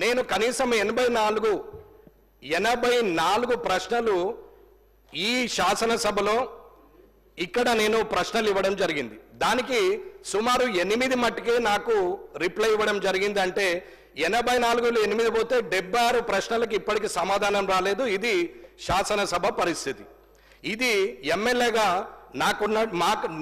నేను కనీసం 84 ప్రశ్నలు ఈ శాసనసభలో ఇక్కడ నేను ప్రశ్నలు ఇవ్వడం జరిగింది. దానికి సుమారు 8 మట్టుకే నాకు రిప్లై ఇవ్వడం జరిగింది. అంటే 84లో 8 పోతే 76 ప్రశ్నలకు ఇప్పటికి సమాధానం రాలేదు. ఇది శాసనసభ పరిస్థితి. ఇది ఎమ్మెల్యేగా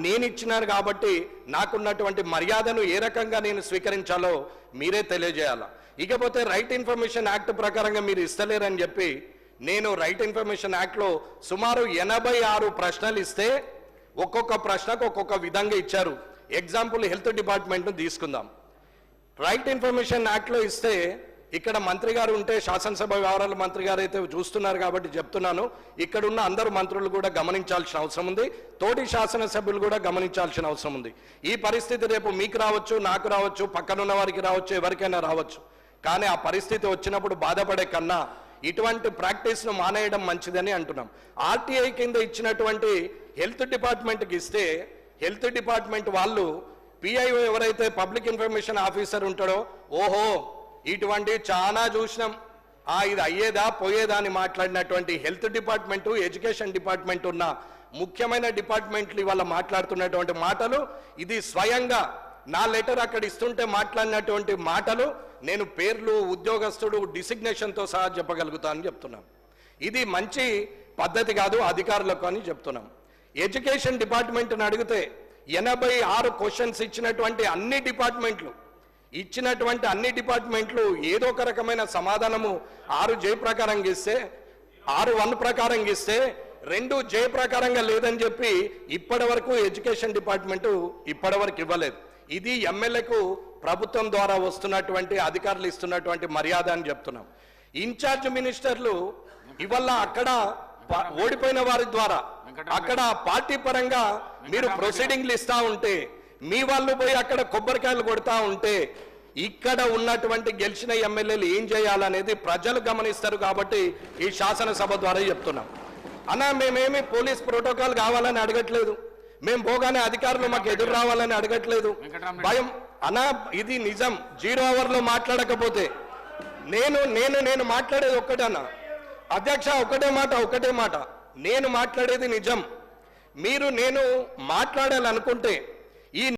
నేను ఇచ్చినాను కాబట్టి నాకున్నటువంటి మర్యాదను ఏ రకంగా నేను స్వీకరించాలో మీరే తెలియజేయాలి. ఇకపోతే రైట్ ఇన్ఫర్మేషన్ యాక్ట్ ప్రకారంగా మీరు ఇస్తలేరని చెప్పి నేను రైట్ ఇన్ఫర్మేషన్ యాక్ట్లో సుమారు 86 ప్రశ్నలు ఇస్తే ఒక్కొక్క ప్రశ్నకు ఒక్కొక్క విధంగా ఇచ్చారు. ఎగ్జాంపుల్ హెల్త్ డిపార్ట్మెంట్ను తీసుకుందాం. రైట్ ఇన్ఫర్మేషన్ యాక్ట్లో ఇస్తే ఇక్కడ మంత్రి గారు ఉంటే శాసనసభ వ్యవహారాల మంత్రి గారు అయితే చూస్తున్నారు కాబట్టి చెప్తున్నాను, ఇక్కడున్న అందరు మంత్రులు కూడా గమనించాల్సిన అవసరం ఉంది, తోటి శాసనసభ్యులు కూడా గమనించాల్సిన అవసరం ఉంది. ఈ పరిస్థితి రేపు మీకు రావచ్చు, నాకు రావచ్చు, పక్కనున్న వారికి రావచ్చు, ఎవరికైనా రావచ్చు. కానీ ఆ పరిస్థితి వచ్చినప్పుడు బాధపడే కన్నా ఇటువంటి ప్రాక్టీస్ను మానేయడం మంచిదని అంటున్నాం. ఆర్టీఐ కింద ఇచ్చినటువంటి హెల్త్ డిపార్ట్మెంట్కి ఇస్తే హెల్త్ డిపార్ట్మెంట్ వాళ్ళు పిఐఓ ఎవరైతే పబ్లిక్ ఇన్ఫర్మేషన్ ఆఫీసర్ ఉంటాడో, ఓహో ఇటువంటి చాలా చూసినాం, ఇది అయ్యేదా పోయేదా అని మాట్లాడినటువంటి హెల్త్ డిపార్ట్మెంటు, ఎడ్యుకేషన్ డిపార్ట్మెంట్ ఉన్న ముఖ్యమైన డిపార్ట్మెంట్లు ఇవాళ మాట్లాడుతున్నటువంటి మాటలు, ఇది స్వయంగా నా లెటర్ అక్కడ ఇస్తుంటే మాట్లాడినటువంటి మాటలు నేను పేర్లు, ఉద్యోగస్తుడు, డిసిగ్నేషన్తో సహా చెప్పగలుగుతానని చెప్తున్నాం. ఇది మంచి పద్ధతి కాదు అధికారులకు అని చెప్తున్నాం. ఎడ్యుకేషన్ డిపార్ట్మెంట్ని అడిగితే 86 క్వశ్చన్స్ ఇచ్చినటువంటి అన్ని డిపార్ట్మెంట్లు ఏదో ఒక రకమైన సమాధానము 6J ప్రకారంగా ఇస్తే 6(1) ప్రకారంగా ఇస్తే 2J ప్రకారంగా లేదని చెప్పి ఇప్పటి వరకు ఎడ్యుకేషన్ డిపార్ట్మెంటు ఇప్పటివరకు ఇవ్వలేదు. ఇది ఎమ్మెల్యేకు ప్రభుత్వం ద్వారా వస్తున్నటువంటి అధికారులు ఇస్తున్నటువంటి మర్యాద అని చెప్తున్నాం. ఇన్ఛార్జ్ మినిస్టర్లు ఇవల్ల అక్కడ ఓడిపోయిన వారి ద్వారా అక్కడ పార్టీ పరంగా మీరు ప్రొసీడింగ్లు ఇస్తా ఉంటే, మీ వాళ్ళు పోయి అక్కడ కొబ్బరికాయలు కొడతా ఉంటే, ఇక్కడ ఉన్నటువంటి గెలిచిన ఎమ్మెల్యేలు ఏం చేయాలనేది ప్రజలు గమనిస్తారు. కాబట్టి ఈ శాసనసభ ద్వారా చెప్తున్నాం. అన్నా మేమేమి పోలీస్ ప్రోటోకాల్ కావాలని అడగట్లేదు, మేము పోగానే అధికారులు మాకు ఎదురు రావాలని అడగట్లేదు. భయం అన్నా, ఇది నిజం. 0 అవర్లో మాట్లాడకపోతే నేను మాట్లాడేది ఒక్కటే అన్న అధ్యక్ష, ఒకటే మాట నేను మాట్లాడేది నిజం. నేను మాట్లాడాలనుకుంటే